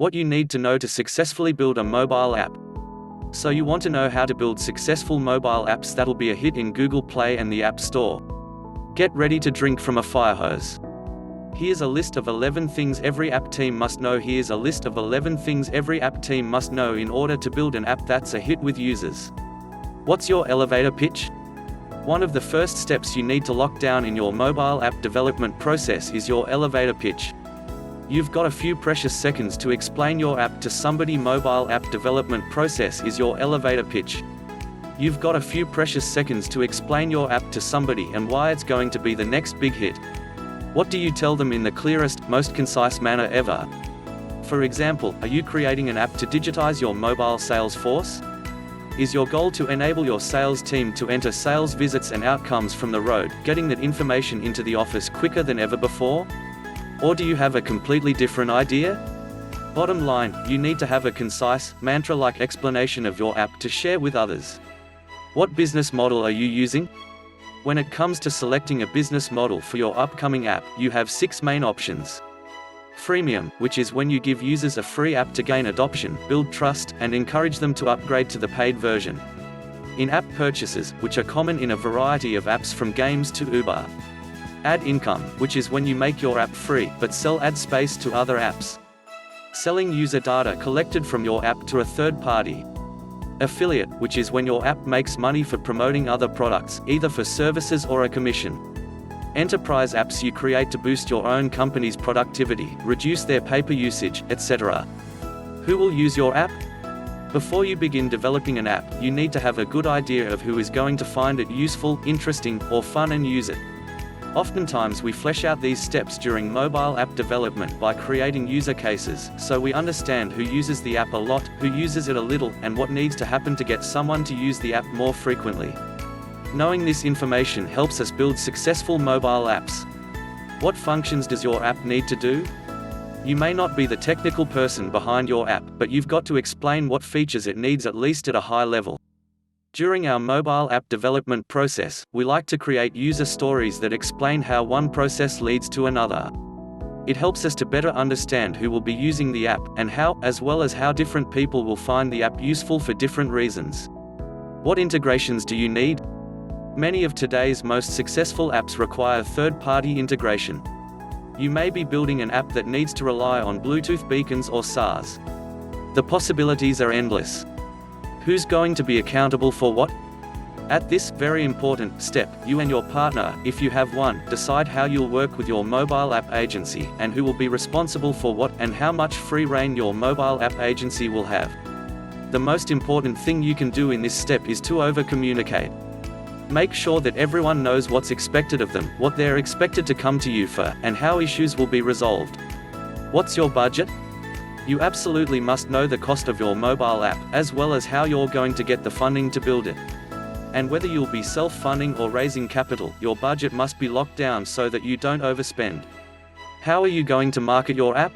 What you need to know to successfully build a mobile app. So you want to know how to build successful mobile apps that'll be a hit in Google Play and the App Store. Get ready to drink from a fire hose. Here's a list of 11 things every app team must know. Here's a list of 11 things every app team must know in order to build an app that's a hit with users. What's your elevator pitch? One of the first steps you need to lock down in your mobile app development process is your elevator pitch. You've got a few precious seconds to explain your app to somebody. Mobile app development process is your elevator pitch. You've got a few precious seconds to explain your app to somebody and why it's going to be the next big hit. What do you tell them in the clearest, most concise manner ever? For example, are you creating an app to digitize your mobile sales force? Is your goal to enable your sales team to enter sales visits and outcomes from the road, getting that information into the office quicker than ever before? Or do you have a completely different idea? Bottom line, you need to have a concise, mantra-like explanation of your app to share with others. What business model are you using? When it comes to selecting a business model for your upcoming app, you have 6 main options. Freemium, which is when you give users a free app to gain adoption, build trust, and encourage them to upgrade to the paid version. In-app purchases, which are common in a variety of apps from games to Uber. Ad income, which is when you make your app free, but sell ad space to other apps. Selling user data collected from your app to a third party. Affiliate, which is when your app makes money for promoting other products, either for services or a commission. Enterprise apps you create to boost your own company's productivity, reduce their paper usage, etc. Who will use your app? Before you begin developing an app, you need to have a good idea of who is going to find it useful, interesting, or fun and use it. Oftentimes we flesh out these steps during mobile app development by creating user cases, so we understand who uses the app a lot, who uses it a little, and what needs to happen to get someone to use the app more frequently. Knowing this information helps us build successful mobile apps. What functions does your app need to do? You may not be the technical person behind your app, but you've got to explain what features it needs at least at a high level. During our mobile app development process, we like to create user stories that explain how one process leads to another. It helps us to better understand who will be using the app, and how, as well as how different people will find the app useful for different reasons. What integrations do you need? Many of today's most successful apps require third-party integration. You may be building an app that needs to rely on Bluetooth beacons or SaaS. The possibilities are endless. Who's going to be accountable for what? At this very important step, you and your partner, if you have one, decide how you'll work with your mobile app agency, and who will be responsible for what, and how much free rein your mobile app agency will have. The most important thing you can do in this step is to over-communicate. Make sure that everyone knows what's expected of them, what they're expected to come to you for, and how issues will be resolved. What's your budget? You absolutely must know the cost of your mobile app, as well as how you're going to get the funding to build it. And whether you'll be self-funding or raising capital, your budget must be locked down so that you don't overspend. How are you going to market your app?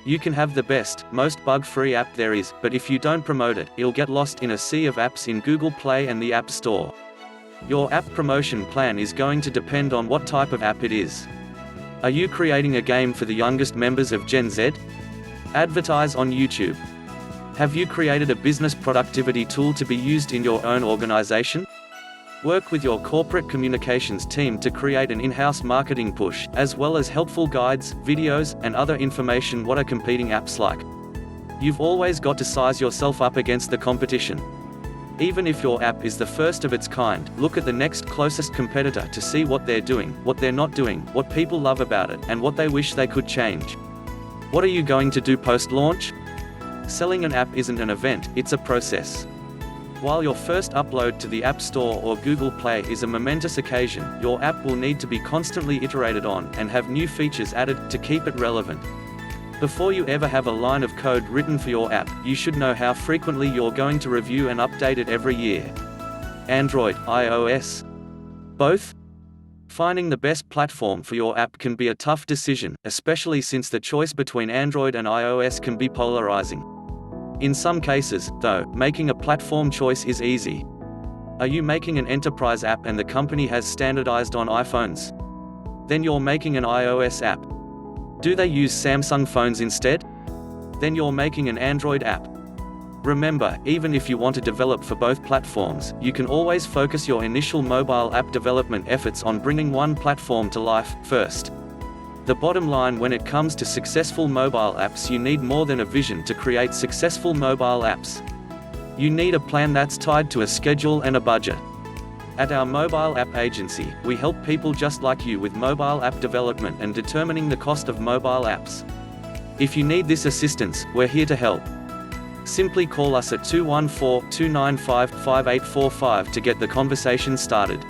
You can have the best, most bug-free app there is, but if you don't promote it, it'll get lost in a sea of apps in Google Play and the App Store. Your app promotion plan is going to depend on what type of app it is. Are you creating a game for the youngest members of Gen Z? Advertise on YouTube. Have you created a business productivity tool to be used in your own organization? Work with your corporate communications team to create an in-house marketing push, as well as helpful guides, videos, and other information. What are competing apps like? You've always got to size yourself up against the competition. Even if your app is the first of its kind, look at the next closest competitor to see what they're doing, what they're not doing, what people love about it, and what they wish they could change. What are you going to do post-launch? Selling an app isn't an event, it's a process. While your first upload to the App Store or Google Play is a momentous occasion, your app will need to be constantly iterated on, and have new features added, to keep it relevant. Before you ever have a line of code written for your app, you should know how frequently you're going to review and update it every year. Android, iOS? Both? Finding the best platform for your app can be a tough decision, especially since the choice between Android and iOS can be polarizing. In some cases, though, making a platform choice is easy. Are you making an enterprise app and the company has standardized on iPhones? Then you're making an iOS app. Do they use Samsung phones instead? then you're making an Android app. Remember, even if you want to develop for both platforms, you can always focus your initial mobile app development efforts on bringing one platform to life first. The bottom line when it comes to successful mobile apps, you need more than a vision to create successful mobile apps. You need a plan that's tied to a schedule and a budget. At our mobile app agency, we help people just like you with mobile app development and determining the cost of mobile apps. If you need this assistance, we're here to help. Simply call us at 214-295-5845 to get the conversation started.